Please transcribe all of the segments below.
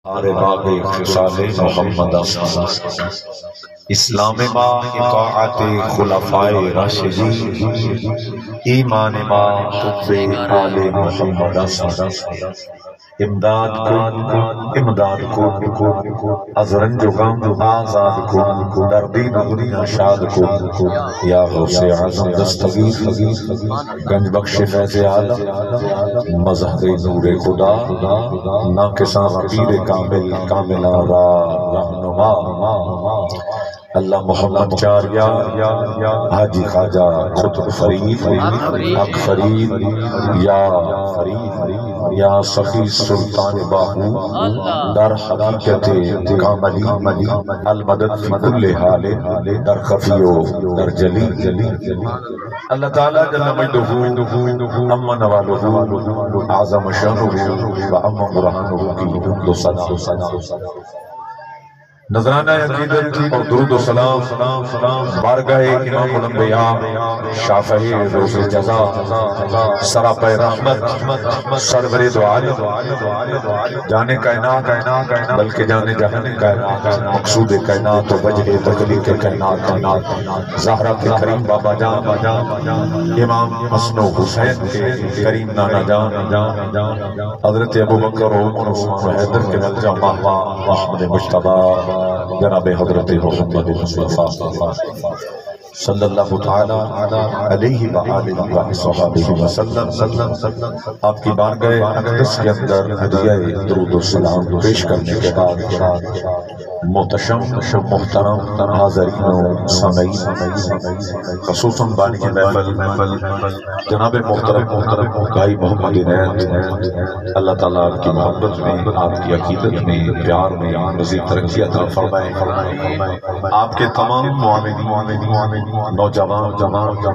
Are باغ خصال محمد اسلام ما اطاعت خلفائے راشدین، ایمان ما حب آل محمد امداد کو از رنج و غم آزاد کو، در دین و دنیا شاد کو، یا غوث اعظم دستگیر گنج بخش فیض عالم مظہر نور خدا، ناقصاں پیر کامل را رہنما، اللہ محمد چاریا حاجی خواجہ خطب فرید حق فرید یا فرید یا سخی سلطان باہو، در حقیقت کاملی المدد فی کل حال، در خفی و در جلی، اللہ تعالیٰ جل مجدہ اما نوالہ اعظم شانہ و اما برہانہ کی دو صدا نظرانہ عقیدت اور درود و سلام بارگاہ امام الانبیاء شافعی روز جزا سراپہ رحمت سرور دو عالم جانے کائنات بلکہ جانے جہاں کائنات مقصود کائنات و وجہ تخلیق کائنات زہرہ کے کریم بابا جان امام حسن و حسین کے کریم نانا جان حضرت ابو بکر و عمر عثمان و حیدر کے ملجا ماہوہ احمد مجتبہ جناب حضرت محمد مصطفیٰ صلی اللہ تعالیٰ علیہ وآلہ وصحبہ وسلم، آپ کی بارگاہ اقدس کے اندر ہدیہ درود و سلام پیش کرنے کے بعد محتشم محترم حاضرین و سامعین، خصوصاً بانی محفل جناب محترم بھائی محمد عنایت، اللہ تعالیٰ آپ کی محبت میں، آپ کی عقیدت میں، پیار میں مزید ترقی عطا فرمائے، آپ کے تمام معاملین نوجوان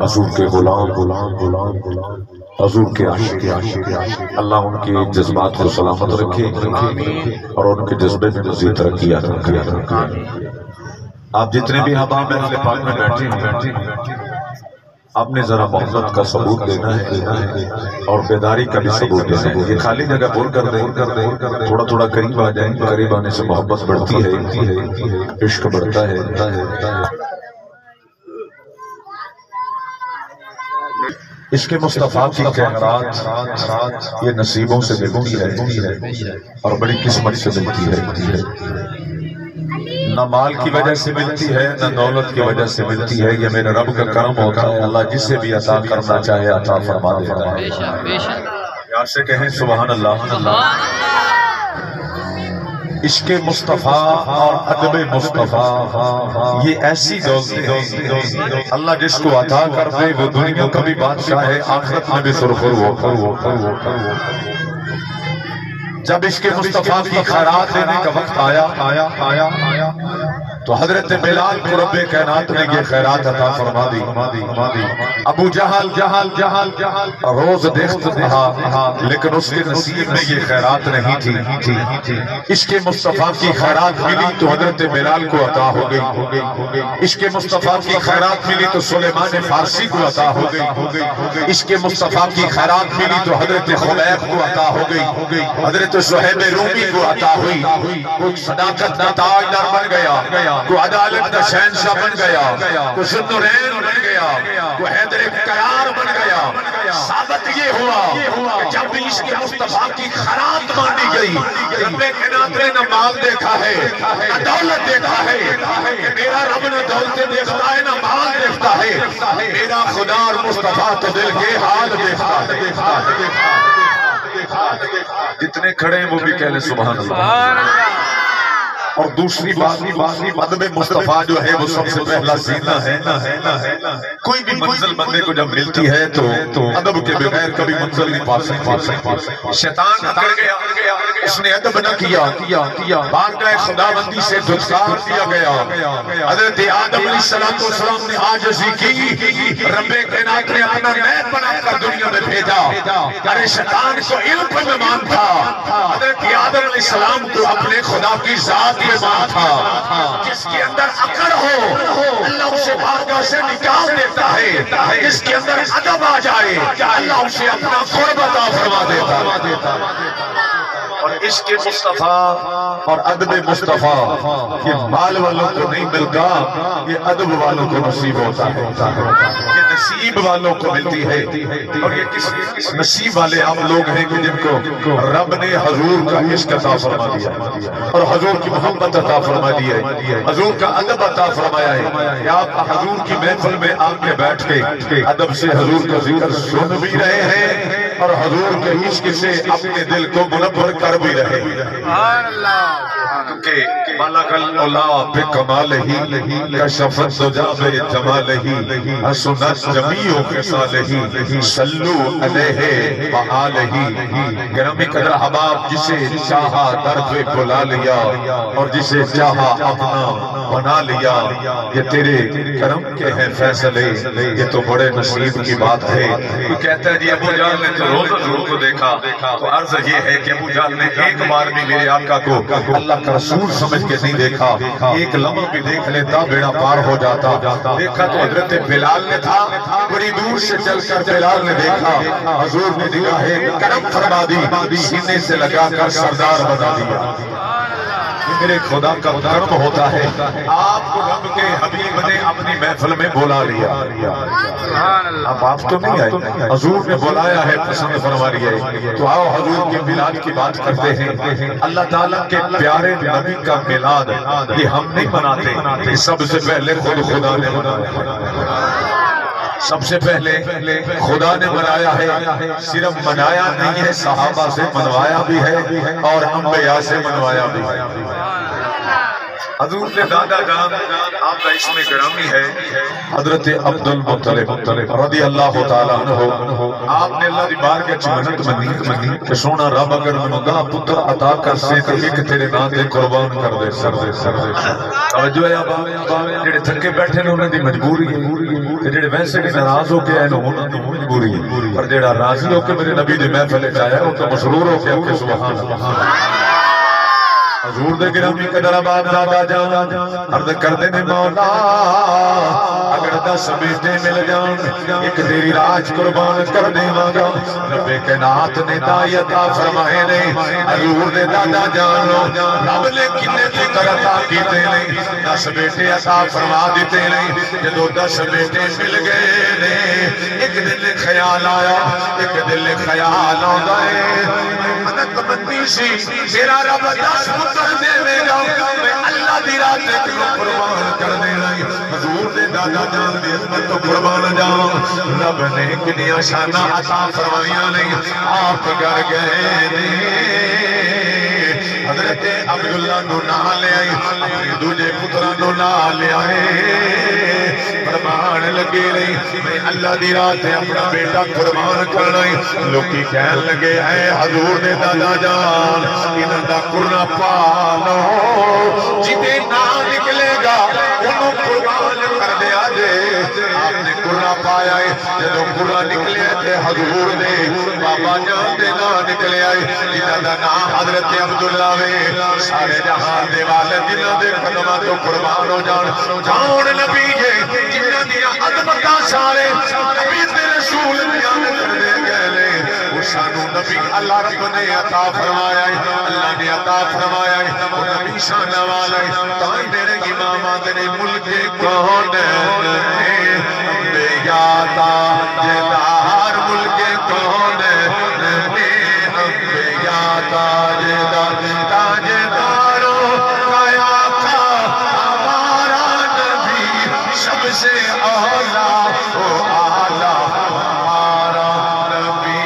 حضور کے غلام حضور کے عاشق، اللہ ان کے جذبات کو سلامت رکھے اور ان کے جذبے میں مزید ترقی عطا کرے۔ آپ جتنے بھی احباب اہل پاک میں بیٹھے ہیں، آپ نے ذرا محبت کا ثبوت دینا ہے اور بیداری کا بھی ثبوت دینا ہے۔ یہ خالی جگہ پر کر دیں، تھوڑا قریب آ جائیں، قریب آنے سے محبت بڑھتی ہے، عشق بڑھتا ہے۔ اس کے مصطفیٰ کی خیرات یہ نصیبوں سے ملتی ہے اور بڑی قسمت سے ملتی ہے، نہ مال کی وجہ سے ملتی ہے، نہ دولت کی وجہ سے ملتی ہے، یہ میرے رب کا کرم ہوتا ہے، اللہ جسے بھی عطا کرنا چاہے عطا فرما دیتا ہے۔ یار سے کہیں سبحان اللہ۔ عشق مصطفیٰ اور ادب مصطفیٰ یہ ایسی دولت ہے، اللہ جس کو عطا کر دے وہ دنیا کا بھی بادشاہ ہے، آخرت میں بھی سرخر وہ۔ جب عشق مصطفیٰ کی خیرات دینے کا وقت آیا تو حضرت بلال کو رب کائنات نے یہ خیرات عطا فرما دی۔ ابو جہل روز دیکھتا تھا لیکن اس کے نصیب میں یہ خیرات نہیں تھی۔ عشق مصطفیٰ کی خیرات ملی تو حضرت بلال کو عطا ہو گئی، عشق مصطفیٰ کی خیرات ملی تو سلیمان فارسی کو عطا ہو گئی، عشق مصطفیٰ کی خیرات ملی تو حضرت خلیق کو عطا ہو گئی، حضرت صہیب رومی کو عطا ہوئی، کوئی صداقت کا تاجدار بن گیا، کو عدالت کا شہنشاہ بن گیا، کو ذوالنورین بن گیا، کو حیدر قیار بن گیا۔ ثابت یہ ہوا کہ جب بھی عشق مصطفیٰ کی خیرات مانی گئی، رب کائنات نے نہ مال دیکھا ہے نہ دولت دیکھا ہے، کہ میرا رب نہ دولت دیکھتا ہے نہ مال دیکھتا ہے، میرا خدا اور مصطفیٰ تو دل کے حال دیکھتا ہے۔ جتنے کھڑے ہیں وہ بھی کہہ لیں سبحان اللہ۔ اور دوسری بات ادب مصطفیٰ جو ہے وہ سب سے پہلا زینہ ہے۔ کوئی بھی منزل بندے کو جب ملتی ہے تو ادب کے بغیر کبھی منزل نہیں پا سکتی۔ شیطان کر گیا، اس نے ادب نہ کیا، بارگاہ خداوندی سے دھتکار دیا گیا۔ حضرت آدم علیہ السلام نے عاجزی کی، رب کائنات نے اپنا نیب بنا کر دنیا میں بھیجا۔ ارے شیطان کو علم پر ایمان تھا، حضرت آدم علیہ السلام کو اپنے خدا کی ذات میں مان تھا۔ جس کے اندر عقل ہو اللہ اسے بارگاہ سے نکال دیتا ہے، جس کے اندر ادب آ جائے اللہ اسے اپنا قرب عطا فرما دیتا ہے۔ اور عشق مصطفیٰ اور ادب مصطفیٰ یہ مال والوں کو نہیں ملتا، یہ ادب والوں کو نصیب ہوتا ہے، یہ نصیب والوں کو ملتی ہے۔ اور یہ کس نصیب والے ہم لوگ ہیں کہ جن کو رب نے حضور کا عشق عطا فرما دیا اور حضور کی محبت عطا فرما دی ہے، حضور کا ادب عطا فرمایا ہے کہ آپ حضور کی محفل میں آ کے بیٹھ کے ادب سے حضور کا ذکر سن بھی رہے ہیں اور حضور کے عشق سے اپنے دل کو منور کر بھی رہے ہیں۔ کیونکہ ملک العلا بکمالہ کشفت دجا بجمالہ حسنت جمیع خصالہ صلو علیہ وآلہ۔ گرامی قدر احباب، جسے چاہا در پہ بلا لیا اور جسے چاہا اپنا بنا لیا، یہ تیرے کرم کے ہیں فیصلے، یہ تو بڑے نصیب کی بات ہے۔ تو کہتا ہے جی ابو جہل نے تو روز حضور کو دیکھا، تو عرض یہ ہے کہ ابو جہل نے ایک بار بھی میرے آقا کو اللہ کا رسول سمجھ کے نہیں دیکھا، ایک لمحہ بھی دیکھ لیتا بیڑا پار ہو جاتا۔ دیکھا تو حضرت بلال نے تھا، بڑی دور سے چل کر بلال نے دیکھا، حضور نے نگاہ کرم فرما دی، سینے سے لگا کر سردار بنا دیا۔ میرے خدا کا کرم ہوتا ہے، آپ کو رب کے حبیب نے اپنی محفل میں بولا لیا۔ اب آپ تو نہیں آئے، حضور نے بلایا ہے، پسند فرما لیا ہے، تو آؤ حضور کے میلاد کی بات کرتے ہیں۔ اللہ تعالیٰ کے پیارے نبی کا میلاد یہ ہم نہیں مناتے، یہ سب سے پہلے خود خدا نے منایا، سب سے پہلے خدا نے منایا ہے۔ صرف منایا نہیں ہے، صحابہ سے منوایا بھی ہے اور انبیاء سے منوایا بھی ہے۔ حضور کے دادا جان آپ کا اسم گرامی ہے حضرت عبد المطلب رضی اللہ تعالیٰ عنہ۔ آپ نے اللہ دی بار کے چمنت منی کہ سونا رب اگر منگا پتر عطا کر سے تو ایک تیرے نام دے قربان کر دے سر دے سر دے۔ توجہ ہے آپ جڑے تھکے بیٹھے نے انہوں دی مجبوری ہے، جڑے ویسے بھی ناراض ہو کے آئے انہوں دی مجبوری ہے، پر جڑا راضی ہو کے میرے نبی دی محفل چاہیا وہ تو مسرور ہو کے کہ سبحان اللہ۔ حضور دے گرامی قدر آباد دادا جان عرض کر دے نے مولا اگر 10 بیٹے مل جان ایک تیری راج قربان کر دے مانگا۔ رب کائنات نے دائی عطا فرمائے نے حضور دے دادا جانو رب نے کنے فکر عطا کیتے نے 10 بیٹے عطا فرما دیتے نے۔ جدو 10 بیٹے مل گئے نے ایک دل خیال آیا، ایک دل خیال آندا ہے منت بندی سی میرا رب 10 پتر دے گا میں اللہ دی راہ تے قربان کر دے رہی۔ حضور دے دادا جان دی عظمت تو قربان جاواں، رب نے کنیاں شاناں عطا فرمائیاں نہیں، آپ کر گئے نے۔ حضرت عبداللہ نو نہ لے آئی، اپنے دوجے پتراں نو نہ لے آئے، فرمان لگے رہی میں اللہ دی راہ تے اپنا بیٹا قربان کرنا ہی۔ لوکی کہن لگے اے حضور دے دادا جان انہاں دا قرآن پالو، جتے نہ نکلے گا انہوں قربان کر دیا جے۔ آپ نے قرآن پایا ہے، جدو قرآن نکلے تھے حضور دے بابا جان دے نہ نکلے آئے، جنہ دا نام حضرت عبداللہ میں سارے جہاں دے والے جنہ دے قدمہ تو قربان ہو جان۔ کون نبی ہے جنہ دیا عظمتاں سارے نبی تے رسول بیان کر دے گئے، وہ شانو نبی اللہ رب نے عطا فرمایا ہے، اللہ نے عطا فرمایا ہے، وہ نبی شان والا ہے۔ تائی میرے امامات نے ملک کون ہے انبیاء تاجدار، ملک کون ہے انبیاء تاجدار، تاجداروں کا آقا ہمارا نبی سب سے اعلیٰ، وہ اعلیٰ ہمارا نبی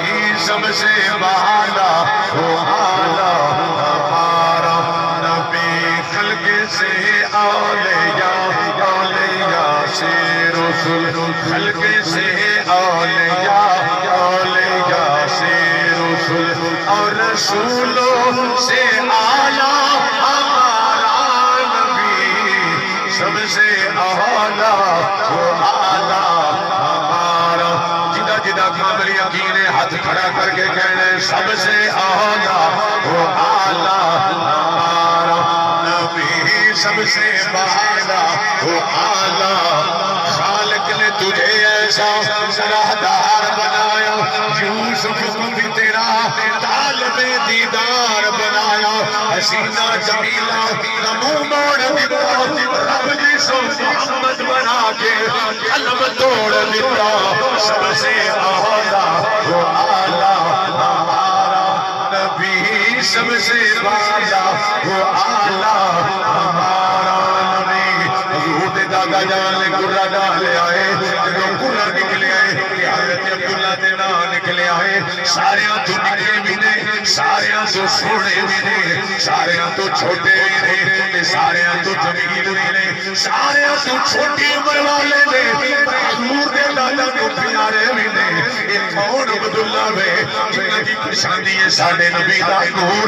سب سے اعلیٰ، وہ اعلیٰ ہمارا نبی خلق سے اولیاء، اولیاء سے رسول، خلق سے اولیاء، اولیاء سے رسول، اور رسولوں سے اعلیٰ ہمارا نبی سب سے اعلیٰ، وہ اعلیٰ ہمارا۔ جدہ جدہ کامل یقین ہاتھ کھڑا کر کے کہنے سب سے اعلیٰ، وہ اعلیٰ ہمارا نبی سب سے اعلیٰ، وہ اعلیٰ۔ خالق نے تجھے عیسیٰ راہدار بنایا یوسف کو بھی تیرا طالب دیدار بنایا حسینہ جمیلہ منہ موڑ دیتا رب جسو محمد بنا کے قلم توڑ دیتا سب سے اعلیٰ وہ اعلیٰ ہمارا نبی سب سے بالا وہ اعلیٰ ہمارا نبی حضور دے دادا جان نے گرہ ڈالے آئے جب گرہ نکلے آئے حضرت عبداللہ دے نا نکلے آئے ساریاں تو نکلے بھی نے ساریاں تو سوڑے بھی نے ساریاں تو چھوٹے بھی نے ساریاں تو جمیل بھی نے ساریاں تو چھوٹی عمر والے نے حضور دے دادا کو پیارے بھی نے ایک کون عبداللہ میں جنہ کی پرشاندی ہے ساڑھے نبی دا نور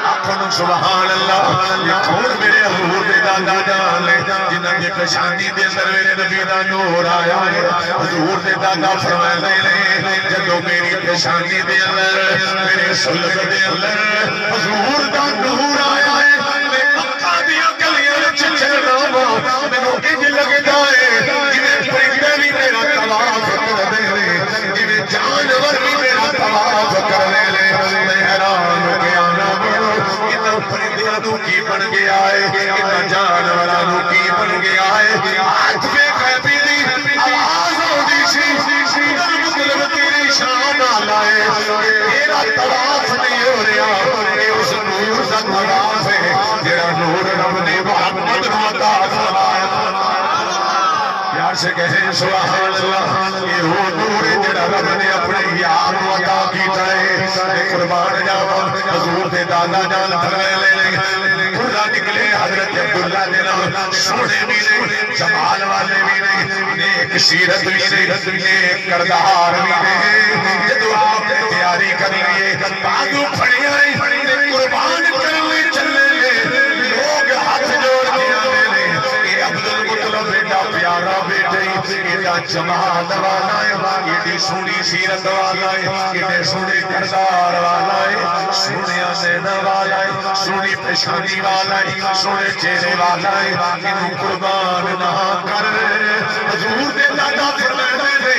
آخر سبحان اللہ یہ کون میرے حضور دے دادا جان لے جنہ کی پرشاندی دے اندر میرے نبی دا نور آیا ہے حضور دے دادا فرمائے لے جدو میری پرشاندی دے اندر میرے سلب دے اندر حضور دا نور آیا ہے میں مکہ دیا گلیاں چچڑنا ہوا میں نو انج لگ جائے جنہیں پرندے بھی میرا طواف کر دے لے جنہیں جانور بھی میرا طواف کر دے لے میں حیران ہو گیا نا اتنا پرندیاں کی بن گیا ہے اتنا جانورانوں کی بن گیا ہے ہاتھ پہ قیبی دی آواز ہو دی سی مطلب تیری شان آلائے تیرا طواف نہیں ہو رہا یہ اس نور کا طواف ہے جیڑا نور رب نے محمد عطا فرمایا پیار سے کہیں سبحان اللہ یہ وہ نور ہے جیڑا رب نے اپنے یاد عطا کیتا ہے قربان جاوا حضور دے دادا جان فرمائے لے گرہ نکلے حضرت عبداللہ دے نام سونے بھی نے جمال والے بھی نے نیک سیرت بھی نے نیک کردار بھی نے جدو آپ نے تیاری کر لیے باغو پھڑی آئی قربان کرنے چلے لے لوگ ہاتھ جوڑ دیا لے یہ عبدالمطلب بیٹا پیارا بیٹے یہ جمال والا ہے یہ سونی سیرت والا ہے یہ سونی کردار والا ہے سونی آسین والا ہے سونی پشانی والا ہے سونے چہرے والا ہے انہوں قربان نہ کر حضور دے دادا فرمائے دے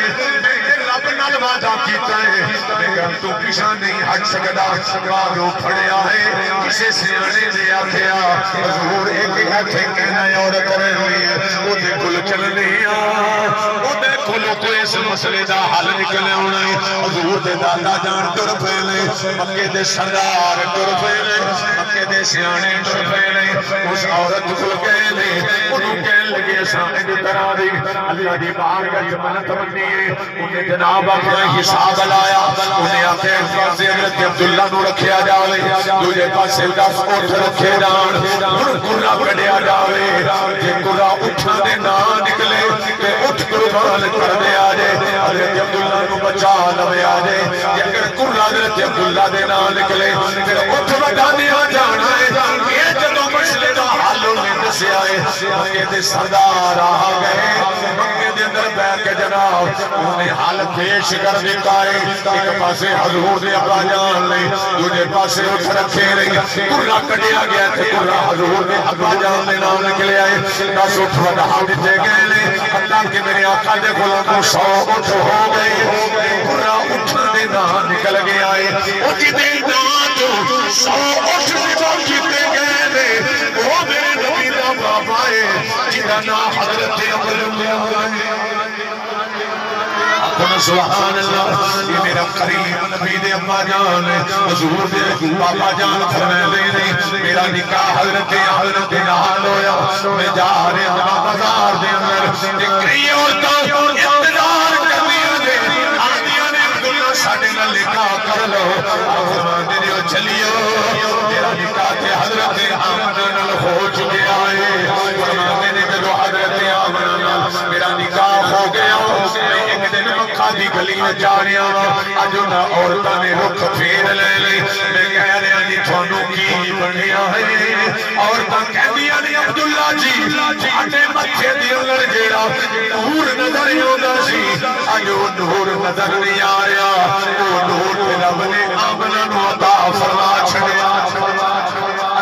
رب نال وعدہ کیتا ہے لیکن تو پیچھے نہیں ہٹ سکدا باغوں پھڑیا ہے کسے سیانے نے آکھیا حضور ایک ہتھے کہنا عورت رہی ہے او دے کول چلنے او دے کول کوئی اس مسئلے دا حل نکلے ہونا ہے حضور دے دادا جان ٹر پے مکے دے سردار ٹر پے مکے دے سیانے ٹر پے اس عورت کول کہے لے انہوں کہنے لگے سامنے طرح دی اللہ دی بارگاہ منت منی ہے انہیں جناب اپنا حساب لایا انہیں آتے پاسے حضرت عبداللہ نو رکھیا جاوے دوجہ پاسے 10 اٹھ رکھے جان ان گرہ کڑیا جاوے کہ گرہ اٹھا دے نہ نکلے کہ اٹھ قربان کر دے آجے حضرت عبداللہ نو بچا لوے آجے کہ اگر گرہ حضرت عبداللہ دے نہ نکلے پھر اٹھ بڑھا دیا جانا ہے یہ جدو مسئلے دا حالوں میں دسے آئے مکے دے سردار آ گئے مکے دے اندر بیٹھ کے جناب انہیں حال پیش کر دیتا ہے ایک پاسے حضور نے ابا جان لے دوجہ پاسے اٹھ رکھے رہی گرہ کٹیا گیا تھے گرہ حضور نے ابا جان لے نام نکلے آئے 10 اٹھ وڈھا دیتے گئے لے اللہ کے میرے آقا دے غلاموں 100 اٹھ ہو گئے گرہ اٹھ دے نام نکل گئے آئے اٹھ دے نام تو 100 اٹھ کیتے گئے لے وہ میرے نبی دا بابا ہے جنہا نام حضرت عبداللہ سبحان اللہ یہ میرا قریب نبی دے اممہ جان حضور دے بابا جان فرمائے دے میرا نکاح حضرت نحال ہویا میں جا رہے ہاں بازار دے اندر کئی عورتاں انتظار کرنی دے آدیاں نے عبداللہ ساڑھے نہ نکاح کر لو فرمان دے دیو چلیو میرا نکاح تے حضرت آمنان ہو چکے آئے فرمان دے دیو حضرت آمنان میرا نکاح ہو گیا ایک دن مکہ دی گلی میں جا رہا ہوں آج انہاں عورتاں نے رخ پھیر لے لے میں کہہ رہا جی تھانوں کی بنیا ہے عورتاں کہہ دیا نہیں عبداللہ جی آٹے مکھے دی اندر جیڑا نور نظر ہوتا سی آج وہ نور نظر نہیں آ رہا وہ نور پہ رب نے آمنہ نو عطا فرما چھڑیا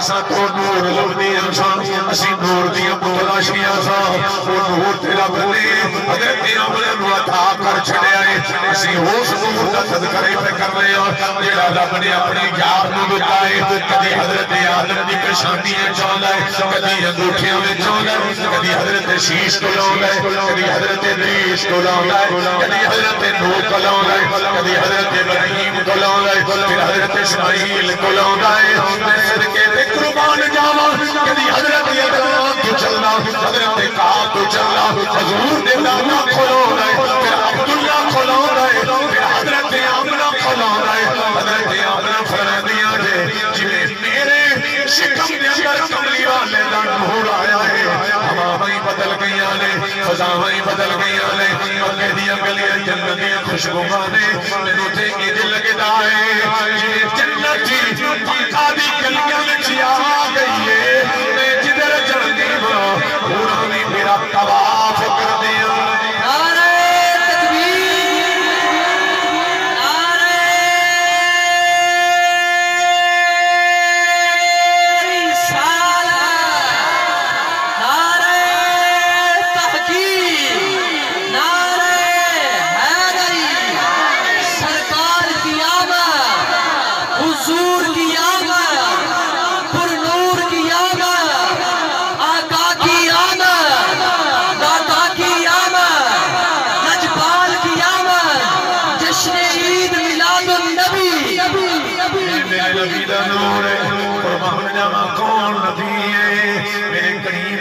اساں تو نور لبدیاں سا اسی نور دیاں متلاشیاں سا وہ نور تیرا بنے حضرت عمر نو عطا کر چھڑیا ہے اسی اس نور دا صدقہ پہ کر رہے ہو جیڑا رب نے اپنی یار نو دتا ہے کدی حضرت آدم دی پیشانیاں چاہندا ہے کدی انگوٹھیاں وچ چاہندا ہے کدی حضرت شیش کو لاوندا ہے کدی حضرت ادریس کو لاوندا ہے کدی حضرت نوح کو لاوندا ہے کدی حضرت ابراہیم کو لاوندا ہے پھر حضرت اسماعیل کو لاوندا ہے میں صدقے تے قربان جاواں کدی حضرت ابراہیم تو چلنا حضرت کعب تو چلنا حضور دے دادا کو لاوندا ہے پھر عبداللہ کو لاوندا ہے پھر حضرت آمنہ کو لاوندا ہے حضرت آمنہ فرماندیاں نے جویں میرے شکم دے اندر کملی والے دا نور آیا ہے ہوایں بدل گئیاں نے فضایں بدل گئیاں نے مکے دیاں گلیاں جنت دیاں خوشبوواں نے مینوں تے انج لگدا ہے جویں جنت دی پکا دی گلیاں وچ آ گئی ہے میں جدھر جاندی ہاں پورا بھی میرا طواف کر دیاں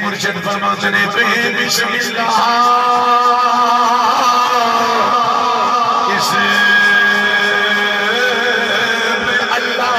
مرشد فرماتے نے بسم اللہ اس اللہ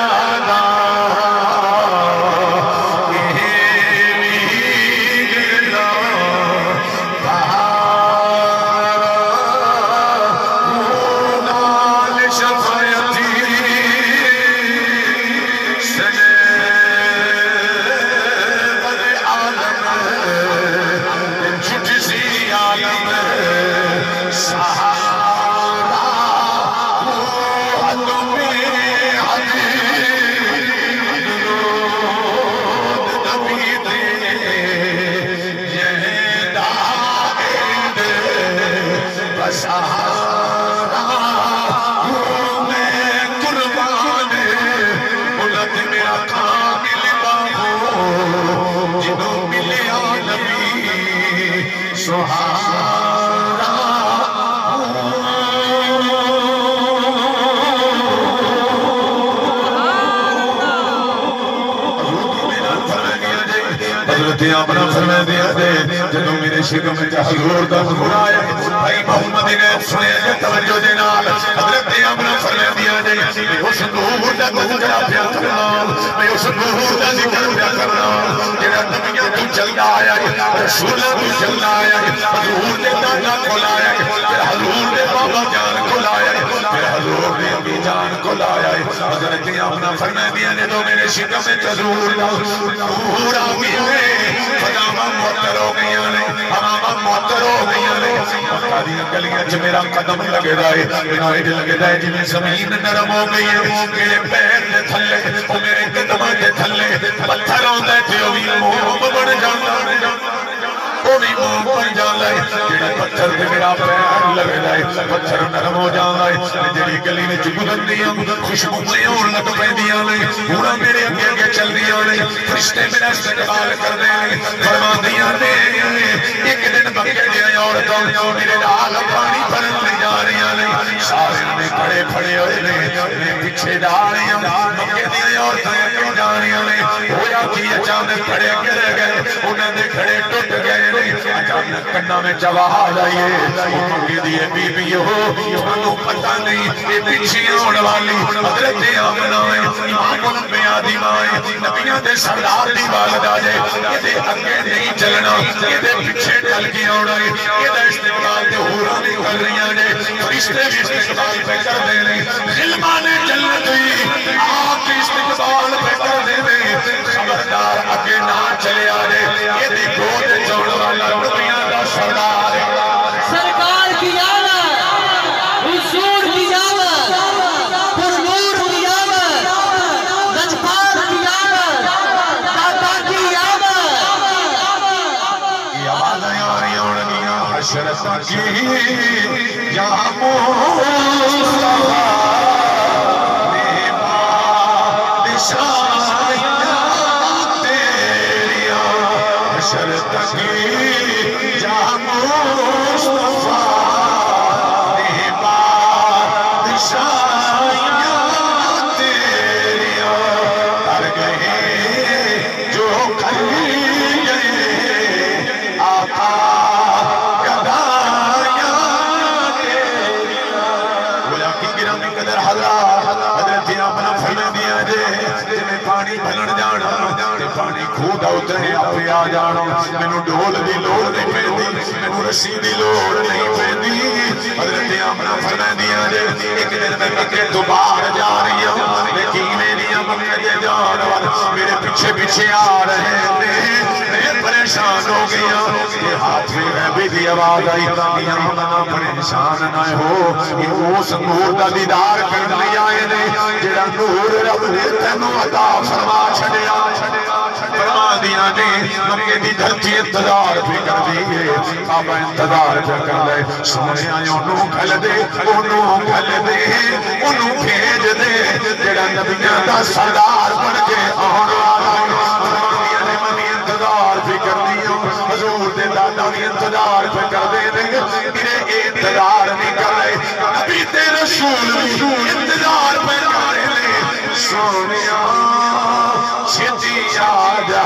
دا اپنا فرما دیا دے جدو میرے شکم میں حضور دا حضور آیا بھائی محمد نے سنے جے توجہ دے نال حضرت اپنا فرما دیا دے میں اس نور دا تذکرہ پیا کرنا میں اس نور دا ذکر پیا کرنا جڑا نبیاں تو چلدا آیا رسولاں تو چلدا آیا حضور نے دادا کو لایا پھر حضور نے بابا جان کو لایا پھر حضور نے ابی جان کو لایا حضرت اپنا فرما دیا نے تو میرے شکم میں حضور دا نور آ گیا فضاواں معطر ہو گئی نے ہواواں معطر ہو گئی نے مکہ دی گلیاں وچ میرا قدم لگدا ہے انج لگدا ہے جویں زمین نرم ہو گئی ہے میرے پیر دے تھلے او میرے قدماں دے تھلے پتھر ہوندا ہے تے او وی موم بن جاندا ہے او وی موم بن جاندا ہے جڑا پتھر تے میرا پیر لگدا ہے پتھر نرم ہو جاندا ہے جڑی گلی وچ گزردیاں خوشبوئیں ہون لگ پیندیاں نے پورا میرے اگے اگے چلدیاں نے فرشتے میرا استقبال کردے نے فرماندیاں نے ایک دن مکے دی عورتاں میرے نال پانی بھرن لے جا رہیاں نے سارے نے کھڑے پھڑے ہوئے نے میں پیچھے جا رہیاں مکے دی عورتاں اگے جا رہیاں نے ہویا کہ اچانک کھڑے گر گئے انہاں دے کھڑے ٹوٹ گئے نے اچانک کنا میں آواز آئی ہے مکے دی بی بی ہو تانوں پتہ نہیں اے پیچھے آن والی حضرت آمنہ ہے امام الانبیاء دی ماں نبیاں دے سردار دی والدہ ہے یہ اگے نہیں چلنا یہ پیچھے ڈل کے آنا ہے یہ استقبال دے حوراں بھی کر رہیاں نے فرشتے بھی استقبال پہ کر دے رہے غلمان جنت بھی آپ کی استقبال پہ کر دے رہے خبردار اگے نہ چلے آنے یہ دی گود جوڑ والا نبیاں دا سردار سرکار کی آمد حضور کی آمد پر نور کی آمد نجبار کی آمد تکی یا مصطفیٰ نے بادشاہیاں تیریاں حشر تکی یا مصطفیٰ نے بادشاہیاں تیریاں کر گئے جو کر گئے آقا حضرت اپنا فرما دیا جے میں پانی بھلن جانا پانی کھودا اترے اپنے آ جانا مینوں ڈول دی لوڑ نہیں پیندی مینوں رسی دی لوڑ نہیں پیندی حضرت اپنا فرما دیا جے ایک دن میں مکے تو باہر جا رہی ہوں لیکن میری مکے دے جان والے میرے پیچھے پیچھے آ رہے ہیں میں پریشان ہو گیا یہ ہاتھ میں غیبی دی آواز آئی یہاں نہ پریشان نہ ہو یہ اس نور دا دیدار کرنے آئے نے جڑا نور رب نے تینوں عطا فرما چھڑیا فرما دیا نے مکے دی دھرتی انتظار بھی کر دیئے کعبہ انتظار بھی کر لے سونے آئے انہوں کھل دے انہوں بھیج دے جڑا نبیاں دا سردار بن کے آن والا انتظار بھی کر دیا حضور دے دادا بھی انتظار بھی کر دے میرے انتظار نہیں کر رہے نبی تے رسول بھی انتظار بھی کر رہے سونیا چھتی آجا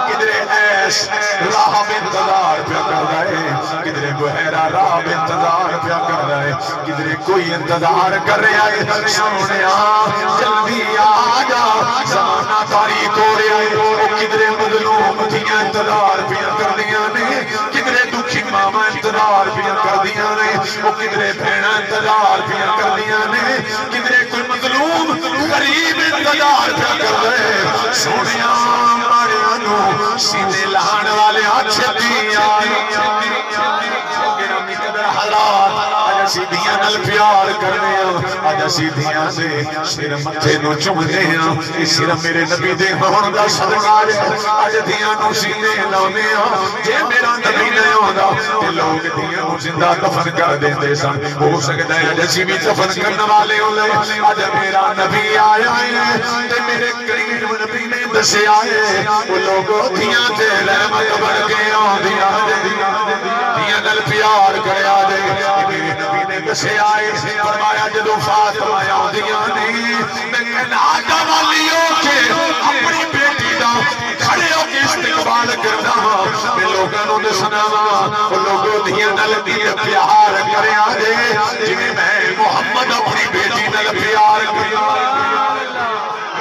کدھرے ایس راہ انتظار پہ کر رہے کدھرے بحیرہ راہ انتظار پہ کر رہے کدھرے کوئی انتظار کر رہے آئے سونیا جلدی آجا زمانہ تاریخ ہو رہے آئے کدھرے مظلوم دیا انتظار پہ کر دیا نہیں کدھرے دکھی ماما انتظار پہ کر دیا نہیں کدھرے بھینا انتظار پہ کر دیا نہیں کدھرے کوئی مظلوم غریب انتظار پہ کر رہے سونیا ماریانو سینے لہان والے اچھے دیا گرامی قدر حالات آجا سیدھیاں نل پیار کرنے آجا سیدھیاں سے سر متھے نو چمنے اس سر میرے نبی دے ہون دا صدقہ ہے آجا دیاں نو سینے لانے جے میرا نبی نہیں ہوندہ تے لوگ دیاں نو زندہ دفن کر دیندے سن ہو سکتا ہے آجا سی بھی دفن کرنے والے ہوں لے آجا میرا نبی آیا ہے تے میرے قریب نبی نے دسے آئے وہ لوگوں دیاں تے رحمت بڑھ کے آن دیاں نل پیار کرے آجے میرے نبی نے دسے آئے فرمایا جدو فاطمہ آن دیاں نہیں میں کہنا آجا والیوں کے اپنی بیٹی دا کھڑے ہو کے استقبال کرنا میں لوگوں نے سنا وہ لوگوں دیاں نل پیار کرے آجے جنہیں میں محمد اپنی بیٹی نل پیار کرے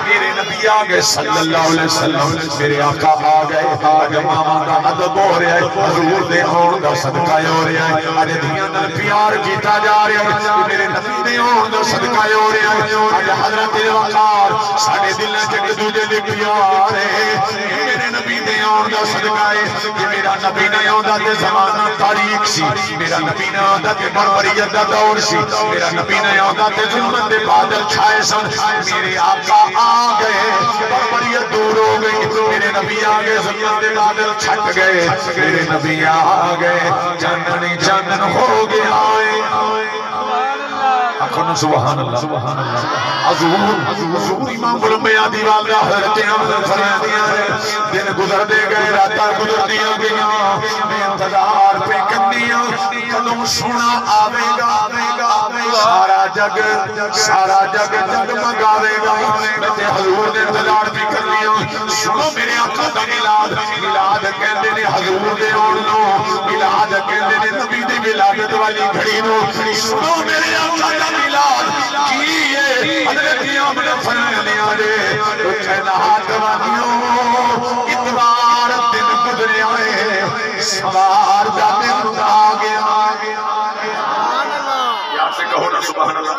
میرے نبی آگئے صلی اللہ علیہ وسلم میرے آقا آگئے آج ماما دا عدب ہو رہا ہے حضور دے ہون دا صدقہ ہو رہا ہے آج دیاں نال پیار کیتا جا رہا ہے میرے نبی دے ہون دا صدقہ ہو رہا ہے آج حضرت وقار ساڑھے دلیں چک دوجہ دے پیار ہے میرے نبی دے ہون دا صدقہ ہے کہ میرا نبی نے ہون دا تے زمانہ تاریخ سی میرا نبی نے ہون دا تے بربریت دا دور سی میرا نبی نے ہون دا تے ظلمت دے بادل چھائے سن میرے آقا آگئے بربریت دور ہو گئی میرے نبی آگئے ظلمت دے بادل چھٹ گئے میرے نبی آگئے چاندنی چاندن ہو گیا اکھونا سبحان اللہ حضور امام الانبیاء دیوالدہ حضرت احمد فرمائے دیا دن گزر دے گئے راتاں گزر دیا گیا میں انتظار پہ کرنیا قدم سونا آوے گا سارا جگ جگمگاوے گا میں تے حضور نے انتظار پہ کرنیا سنو میرے آقا دا میلاد کہندے نے حضور دے اونو میلاد کہندے نے نبی دی ولادت والی گھڑی نو سنو میرے آقا دا میلاد کی ہے حضرت احمد فرمانے آجے تو کہنا ہاتھ وانیوں اتوار دن گزرے آئے سوار دا دن آگے یا سے کہو نا سبحان اللہ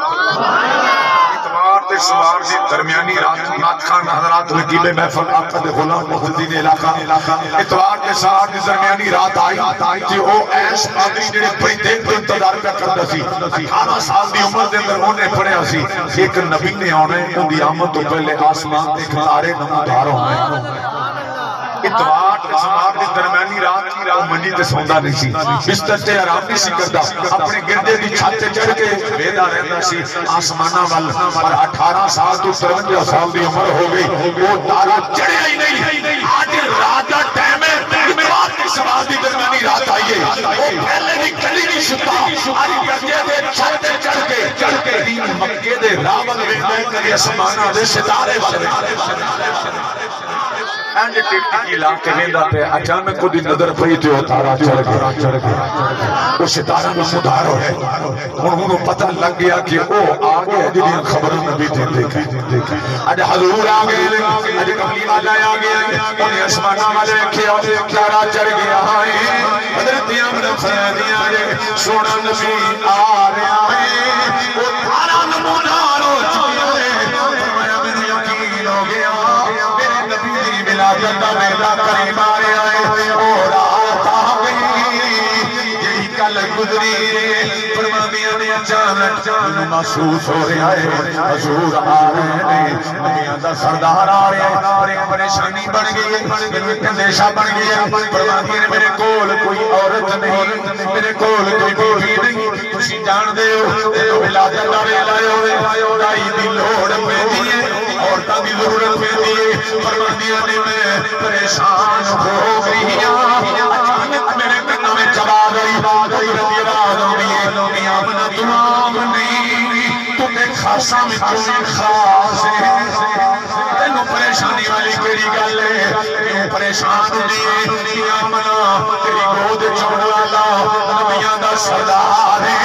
اتوار تے سوار دی درمیانی رات نات خان حضرات لگیبے محفل آقا دے غلام محدودین علاقہ اتوار تے سوار دی درمیانی رات آئی کہ او ایس پادری جڑے بڑی دیر پر انتظار پہ کرتا سی 18 سال دی عمر دے اندر انہیں پڑھیا سی ایک نبی نے آنے ان دی آمد تو پہلے آسمان ایک تارے نمودار ہونے اتوار اسمار دی درمیانی رات کی رات منی تے سوندا نہیں سی بستر تے آرام نہیں سی کردا اپنے گردے دی چھت تے چڑھ کے ویدا رہندا سی آسماناں ول پر 18 سال تو 53 سال دی عمر ہو گئی وہ تارا چڑھیا ہی نہیں آج رات دا ٹائم ہے اتوار کی سوال دی درمیانی رات آئی ہے وہ پہلے دی کلی نہیں ستا آج گردے دے چھت تے چڑھ کے دین مکے دے راول ویندا کدی آسماناں دے ستارے ول اینڈ ٹکٹ کی علاقے ویندا تے اچانک کو دی نظر پئی تے وہ تارا چڑھ گیا وہ ستارہ نو مدار ہوئے انہوں پتہ لگ گیا کہ وہ آگے جنہیں خبر نبی دیکھے اج حضور آگے اج کبلی والا آگے انہیں اسمانہ والے کیا تارا چڑھ گیا ہے حضرت امر فرمایا ہے سونا نبی آ رہا ہے وہ تارا نمودار ہو چکا ہے فرمایا میرے یقین ہو گیا میرے نبی دی ولادت دا ویلا قریب آ رہا ہے اور رات آ گئی یہی کل گزری فرمایا نے اچانک محسوس ہو رہا ہے حضور آ رہے ہیں نبیوں دا سردار آ رہا ہے اور ایک پریشانی بڑھ گئی ہے میرے ایک اندیشہ بڑھ گیا فرمایا نے میرے کول کوئی عورت نہیں میرے کول کوئی بیوی نہیں تسی جان دے ہو ولادت دا ویلا ہوئے دائی دی لوڑ پیندی ہے عورتاں دی ضرورت پیندی ہے فرمایا نے میں پریشان ہو گئی ہوں اچانک میرے کانوں میں جواب آئی رضی اللہ عنہ میاں بنا تمام نہیں تمہیں خاصا میں تمہیں خاص ہے تینوں پریشانی والی کیڑی گل ہے کیوں پریشان ہوئی میاں بنا تیری گود چون والا نبیاں دا سردار ہے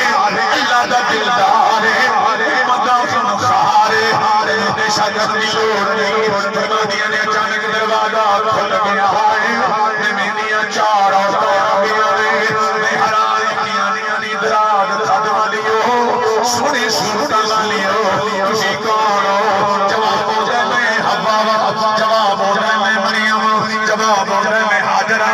اللہ دا دلدار ہے مدہ خنخار ہے دیشہ جتنی لوڑ نہیں فرمانیاں نے اچانک دروازہ کھل گیا ہے میں میاں چار اور آگیا میں حران کیانی دراد خد والیو سنی سنتا والیو کسی کون ہو جواب ہو جائے میں حوا جواب ہو جائے میں مریم جواب ہو جائے میں حاجرہ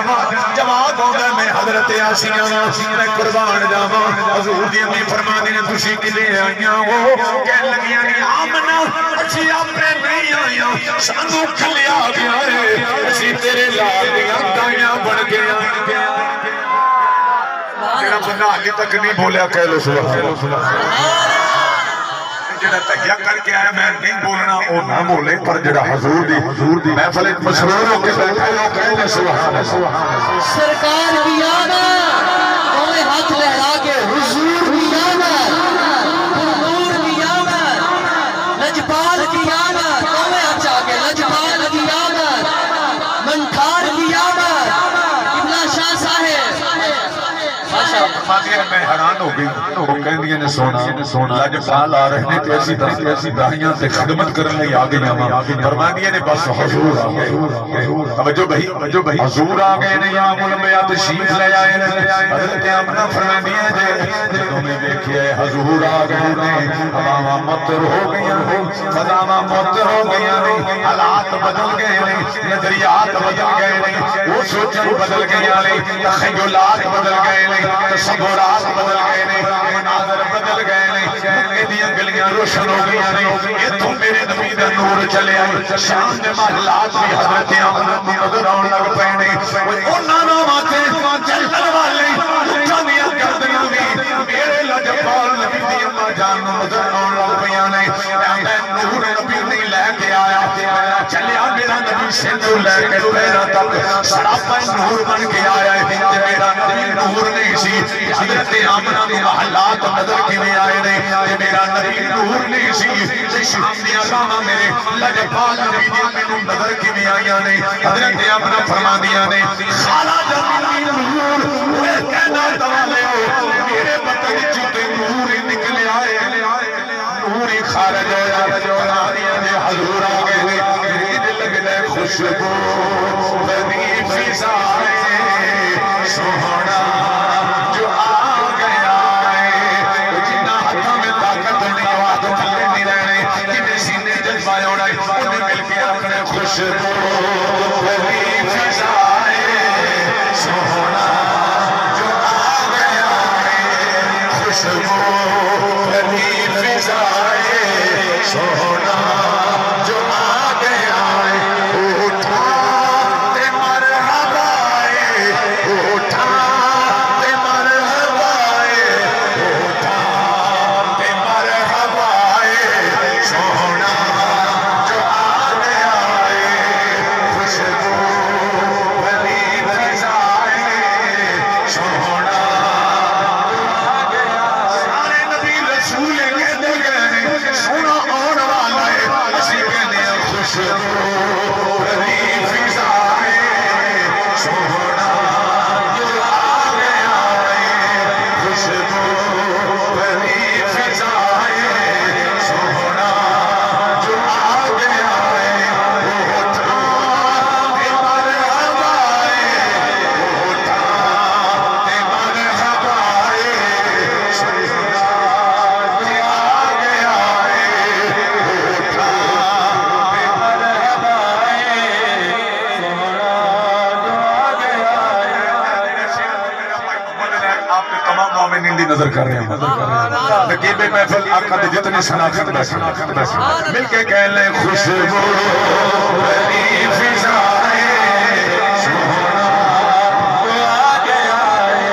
جواب ہو جائے میں حضرت آسیہ میں قربان جاوا حضور دی امی فرمانے نے تسی کلے آئیاں ہو کہہ لگیاں کہ آمنا اچھی اپنے نہیں آئیاں سانو کھلیا گیا ہے اسی تیرے لالیاں دائیاں بڑھ گیا جنہا بندہ علی تک نہیں بولیا کہہ لو سبحان جنہا تحیہ کر کے آیا میں نہیں بولنا او نہ بولے پر جنہا حضور دی محفل مسرور ہو کے بیٹھے ہو کہہ لے سبحان سرکار کی آمد ہمیں ہاتھ لہرا کے حضور کی آمد نور کی آمد لجپال کی آمد ہمیں اچھا کے لجپال کی آمد منکھار کی آمد ابن شاہ صاحب میں حیران ہو گئی وہ کہندیاں نے سونا لجپال آ رہے ہیں ایسی داہیاں سے خدمت کرنے لئی آگے جاما فرمانیاں نے بس حضور آ گئے جو بھئی حضور آ گئے نے یا ملمیا تشریف لے آئے حضرت آمنہ فرمانیاں جدوں میں دیکھئے حضور آ گئے نے ہواواں مطر ہو گئیاں فضاواں مطر ہو گئیاں نے حالات بدل گئے نے نظریات بدل گئے نے وہ سوچن بدل گئیاں نے تخیلات بدل گئے نے تصورات بدل گئے نے مناظر بدل گئے نے مکیدیاں گلیاں روشن ہو گئیاں نے یہ تو میرے نبی دا نور چلے آئے شام دے محلات بھی حضرت آمنہ دی نظر آن لگ پہنے انہاں ناماتے چلن والے جانیاں کردیاں بھی میرے لجپال نبی دی اماں جان نظر آن لگ پہنے میں نور نبی نہیں لے کے آیا چلیا میرا نبی سندھو لے کے پیرا تک سراپا نور بن کے آیا ہے میرا نبی نور نہیں سی حضرت آمنہ دی محلات نظر کی میں آئے نے میرا نبی نور نہیں سی شام دیا لانا میرے لجپال نبی دی میں نظر کی میں آیا نے حضرت آمنہ فرما دیا نے خالہ جمیلی نور وہ کہنا دوالے ہو میرے بطن چیتے نور نکلے آئے نوری خارج ہویا فرمانیاں نے حضور آگئے رید لگ لے خوشبو بنی فضائے سوہنا جو آگیا ہے جنہ ہاتھوں میں طاقت نہیں ہوا تو تھلے نہیں رہنے جنہیں سینے جذبائے ہونا ہے انہیں مل کے اپنے خوشبو بنی فضائے سوہنا جو آگیا ہے خوشبو بنی فضائے سوہنا جو آگیا ہے اٹھا تے نظر کر رہے ہیں نقیب محفل آقا دے جتنے شناخت بیٹھے مل کے کہہ لیں خوشبو بھری فضائے سونا تو آ گیا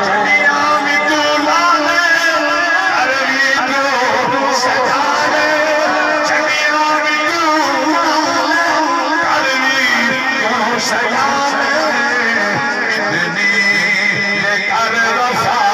چڑیاں بھی دولا لے عربی کو سجا لے چڑیاں بھی دولا لے عربی کو سجا لے اتنی یہ کر رفائے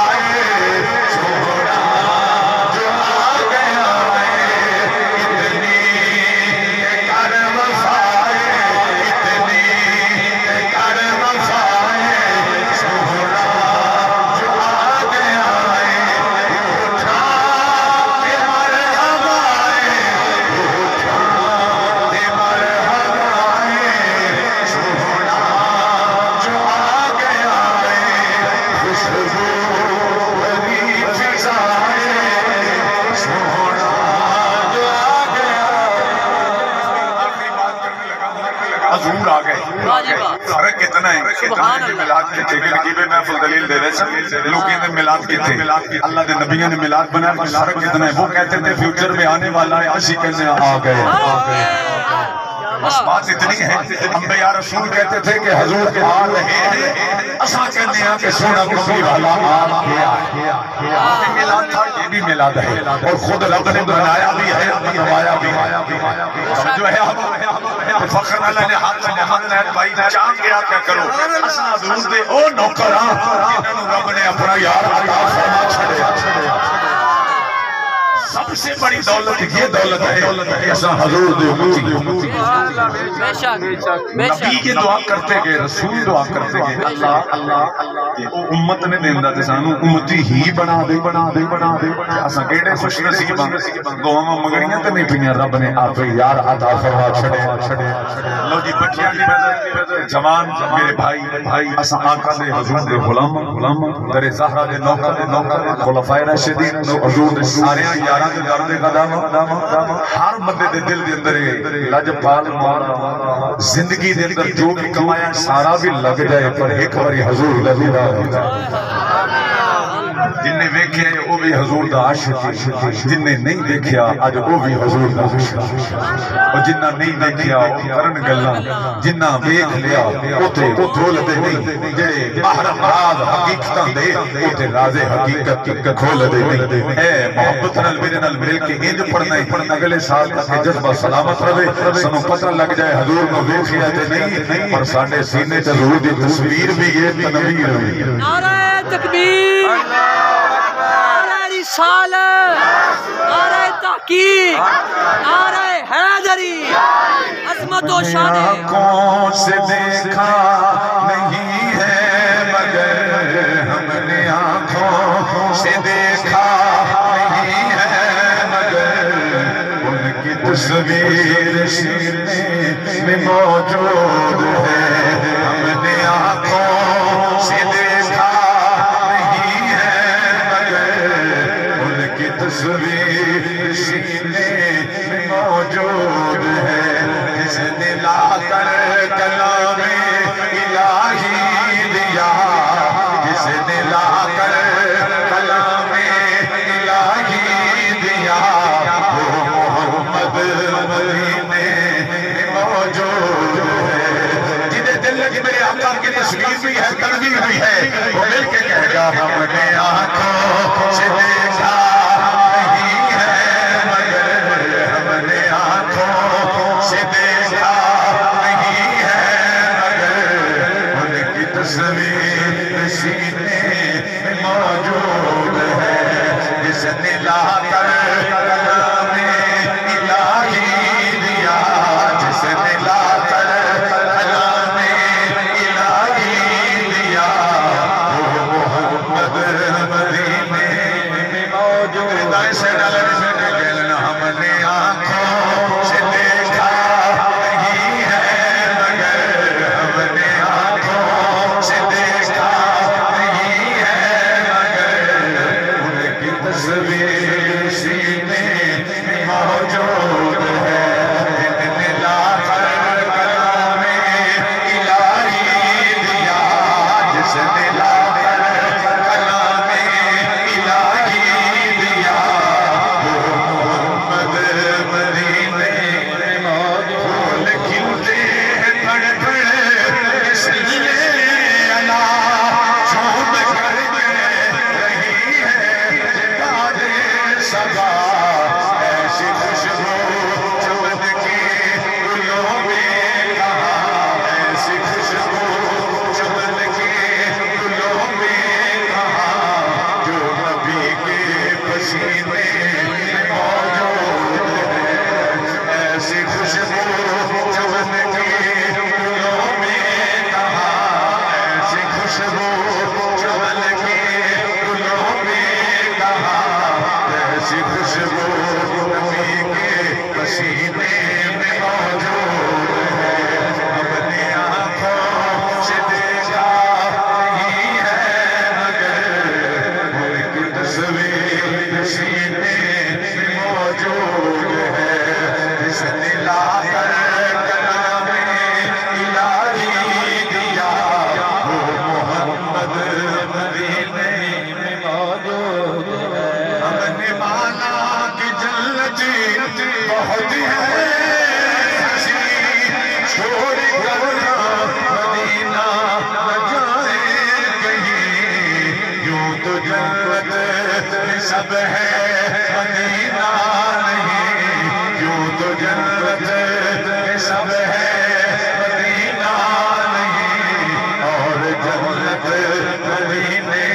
حضور آ گئے فرق کتنا ہے کہ ملاد کے تھے کہ نقیب محفل دلیل دے رہے سن لوگیں نے ملاد کے تھے اللہ دے نبیوں نے ملاد بنایا پر فرق کتنا ہے وہ کہتے تھے فیوچر میں آنے والا ہے اسی کہنے آ گئے بس بات اتنی ہے انبیاء رسول کہتے تھے کہ حضور کے آ رہے ہیں اساں کہنے ہیں کہ سونا کبھی والا آ گیا ملاد تھا یہ بھی ملاد ہے اور خود رب نے بنایا بھی ہے بنوایا بھی ہے جو ہے فخر اللہ نے ہاتھ سے محمد نے بھائی چاند گیا کیا کرو اساں حضور دے او نوکراں جنہوں رب نے اپنا یار عطا فرما چھڑیا سب سے بڑی دولت یہ دولت ہے کہ اساں حضور دے امتی نبی کے دعا کرتے گئے رسول دعا کرتے گئے اللہ کہ او امت نے دیندہ تے سانو امتی ہی بنا دے اساں کیڑے خوش نصیب ہاں دعاواں مگڑیاں تے نہیں پیاں رب نے آپ یار عطا فرما چھڑے لو جی بچیاں دی جوان میرے بھائی اساں آقا دے حضور دے غلام در زہرا دے نوکر خلفائے راشدین حضور دے سارے یاراں دے دردے قدم ہر بندے دے دل دے اندر لجپال مار زندگی دے اندر جو بھی کمایا سارا بھی لگ جائے پر ایک باری حضور دے جن نے ویکھیا ہے وہ بھی حضور دا عاشق جن نے نہیں دیکھیا آج وہ بھی حضور دا عاشق اور جنہ نہیں دیکھیا وہ کرن گلاں جنہ ویکھ لیا اوتے وہ دھول دے نہیں جڑے محرم راز حقیقتاں دے اوتے راز حقیقت کھول دے نہیں اے محبت نال میرے نال مل کے انج پڑھنا ہے اگلے سال تک جذبہ سلامت رہے سنو پتہ لگ جائے حضور نو ویکھیا تے نہیں پر ساڈے سینے تے حضور دی تصویر بھی ہے تنویر بھی نعرہ تکبیر نعرہ رسالت نعرہ تحقیق نعرہ حیدری عظمت و شان آنکھوں سے دیکھا نہیں ہے مگر ہم نے آنکھوں سے دیکھا نہیں ہے مگر ان کی تصویر سینے میں موجود ہے ہم نے آنکھوں سے دیکھا نہیں ہے مگر ان کی تصویر سینے میں موجود ہے جس نے لا کر کلام الہی دیا جس نے لا کر کلام الہی دیا وہ محمد مدینے میں موجود ہے جنہیں دل لگی میرے آقا کی تصویر بھی ہے تنویر بھی ہے وہ مل کے کہے گا ہم نے آنکھوں سے دیکھا نہیں ہے مگر ہم نے آنکھوں سے دیکھا نہیں ہے مگر ان کی تصویر سینے میں موجود ہے جس نے لا کر کلام الہی دیا جس نے لا کر سب ہے مدینہ نہیں، یوں تو جنت سب ہے مدینہ نہیں، اور جنت مدینے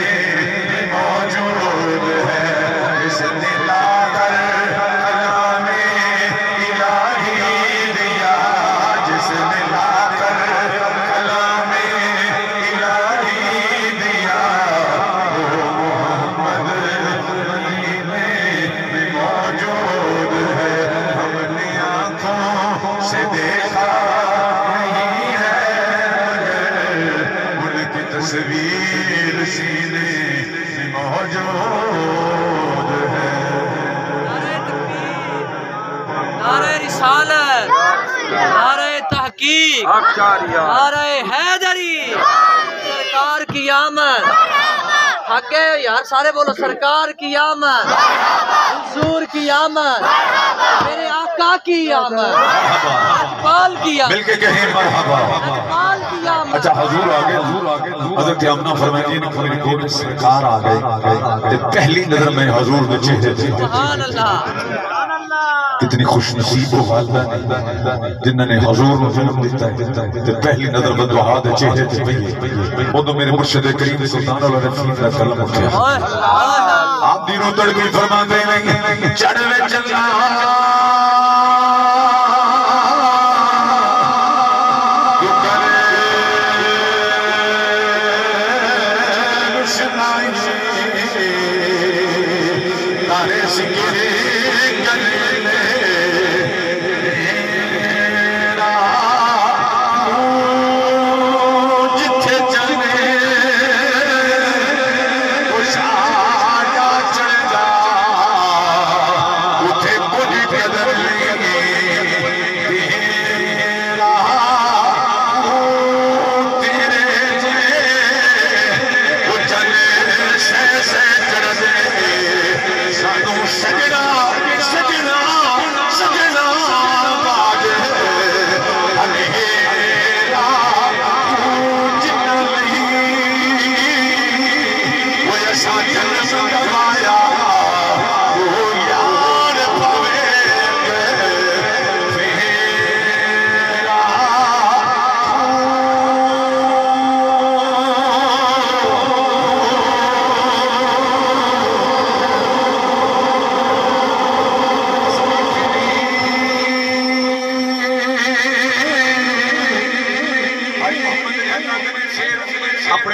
میں موجود ہے، اس نے لا کر کلام الہی دیا، جس نے لا کر کلام الہی دیا، وہ محمد موجود ہے، ہم نے آنکھوں سے دیکھا نہیں ہے، مگر ان کی تصویر سینے میں موجود ہے۔ نعرہ رسالت، نعرہ تحقیق، نعرہ حیدری، سرکار کی آمد، حق ہے یار سارے بولو، سرکار کی آمد، حضور کی آمد، میرے آقا کی آمد، اجبال کی آمد، مل کے کہیں مرحبا۔ اجبال کی آمد۔ اچھا حضور آگے، حضرت آمنہ فرمائیے کہ میری کوٹ سرکار آگئے، پہلی نظر میں حضور نے چہرے تھے، سبحان اللہ، کتنی خوش نصیب و والدہ جنہوں نے حضور میں جنم دیتا ہے، پہلی نظر میں دعا دے چہرے تھے پہیے، وہ تو میرے مرشد کریم سلطان اللہ رفیق کا کلم اٹھیا، آپ دینوں تڑپی فرماتے نہیں، چڑھوے چلا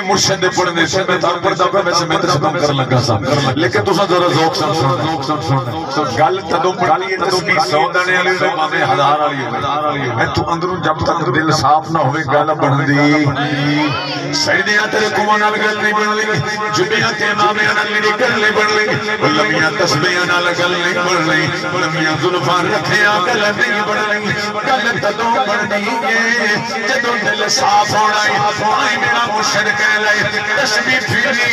مرشد پڑھنے سے میں تھا پڑھتا پہ ویسے میں ختم کر لگا سا، لیکن تو ذرا ذوق سن گل تدوں پڑھانی ہے تسبیح سودانے والی تو مانے ہزار والی ہے، میں تو اندروں جب تک دل صاف نہ ہوئے گل بندی سجدیاں تیرے کماں نال گل نہیں بن لگی، جبیاں تے امامیاں نال میری گل نہیں بن لگی، لمیاں تسبیحاں نال گل نہیں بن لگی، لمیاں زلفاں رکھیاں گل نہیں بن لگی، گل تدوں بننی ہے جدوں دل صاف ہونا ہے، آئی میرا مرشد کہہ لائے تسبیح پھری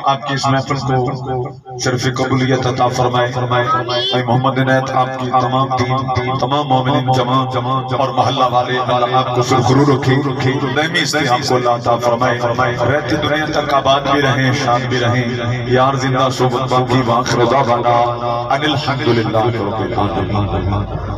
آپ کی اس محفل کو شرف قبولیت عطا فرمائے اے محمد عنایت آپ کی تمام ٹیم تمام مومنین جمع اور محلہ والے اللہ آپ کو سرخرو رکھے دائمی استحام کو اللہ عطا فرمائے رہتے دنیا تک آباد بھی رہیں شاد بھی رہیں یار زندہ صحبت باقی واخر دعوانا ان الحمدللہ رب العالمین